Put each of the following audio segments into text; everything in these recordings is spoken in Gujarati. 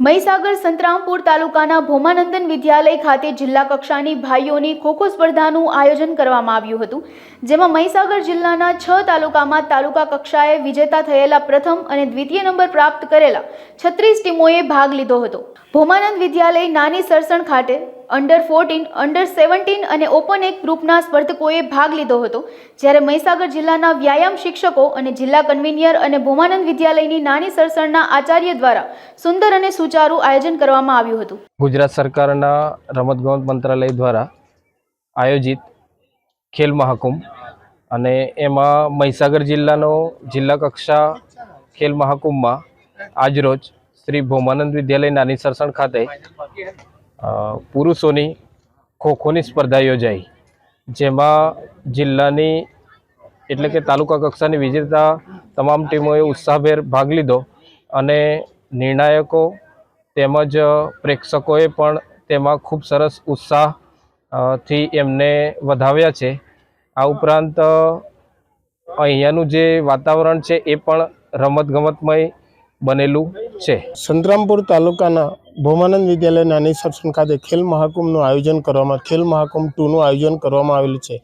મહીસાગર સંતરામપુર તાલુકાના ભોમાનંદન વિદ્યાલય ખાતે જિલ્લા કક્ષાની ભાઈઓની ખોખો સ્પર્ધાનું આયોજન કરવામાં આવ્યું હતું, જેમાં મહીસાગર જિલ્લાના 6 તાલુકામાં તાલુકા કક્ષાએ વિજેતા થયેલા પ્રથમ અને દ્વિતીય નંબર પ્રાપ્ત કરેલા 36 ટીમોએ ભાગ લીધો હતો। ભોમાનંદ વિદ્યાલય નાની સરસણ ખાતે અંડર 14, અંડર 17 અને ઓપન 1 ગ્રુપના સ્પર્ધકોએ ભાગ લીધો હતો, જ્યારે મહીસાગર જિલ્લાના વ્યાયામ શિક્ષકો અને જિલ્લા કન્વીનર અને ભોમાનંદ વિદ્યાલયની નાની સરસણના આચાર્ય દ્વારા સુંદર અને સુચારું આયોજન કરવામાં આવ્યું હતું। ગુજરાત સરકારના રમતગમત મંત્રાલય દ્વારા આયોજિત ખેલ મહાકુંભ અને એમાં મહીસાગર જિલ્લાનો જિલ્લા કક્ષા ખેલ મહાકુંભમાં આજરોજ શ્રી ભોમાનંદ વિદ્યાલય નાની સરસણ ખાતે પુરુષોની ખોખોની સ્પર્ધા યોજાઈ, જેમાં જિલ્લાની એટલે કે તાલુકા કક્ષાની વિજેતા તમામ ટીમોએ ઉત્સાહભેર ભાગ લીધો અને નિર્ણાયકો તેમજ પ્રેક્ષકોએ પણ તેમાં ખૂબ સરસ ઉત્સાહથી એમને વધાવ્યા છે। આ ઉપરાંત અહીંયાનું જે વાતાવરણ છે એ પણ રમતગમતમય બનેલું છે। સંતરામપુર તાલુકાના ભોમાનંદ વિદ્યાલય નાની સરસણ ખાતે ખેલ મહાકુંભનું આયોજન કરવામાં ખેલ મહાકુંભ 2નું આયોજન કરવામાં આવેલું છે,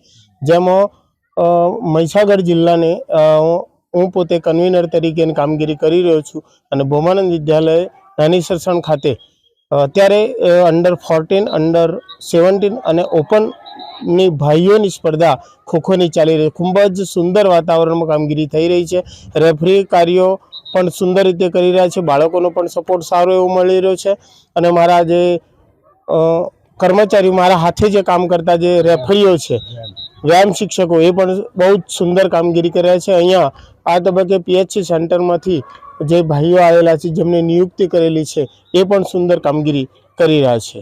જેમાં મહીસાગર જિલ્લાને હું પોતે કન્વીનર તરીકેની કામગીરી કરી રહ્યો છું અને ભોમાનંદ વિદ્યાલય નાની સરસણ ખાતે અત્યારે અંડર 14, અંડર 17 અને ઓપનની ભાઈઓની સ્પર્ધા ખોખોની ચાલી રહી, ખૂબ જ સુંદર વાતાવરણમાં કામગીરી થઈ રહી છે। રેફરી કાર્યો પણ સુંદર રીતે કરી રહ્યા છે, બાળકોનો પણ સપોર્ટ સારો એવો મળી રહ્યો છે અને મારા જે કર્મચારીઓ મારા હાથે જે કામ કરતા જે રેફરીઓ છે, વ્યાયામ શિક્ષકો, એ પણ બહુ જ સુંદર કામગીરી કરી રહ્યા છે। અહીંયા આ તબક્કે પીએચસી સેન્ટરમાંથી જે ભાઈઓ આવેલા છે જેમને નિયુક્તિ કરેલી છે એ પણ સુંદર કામગીરી કરી રહ્યા છે।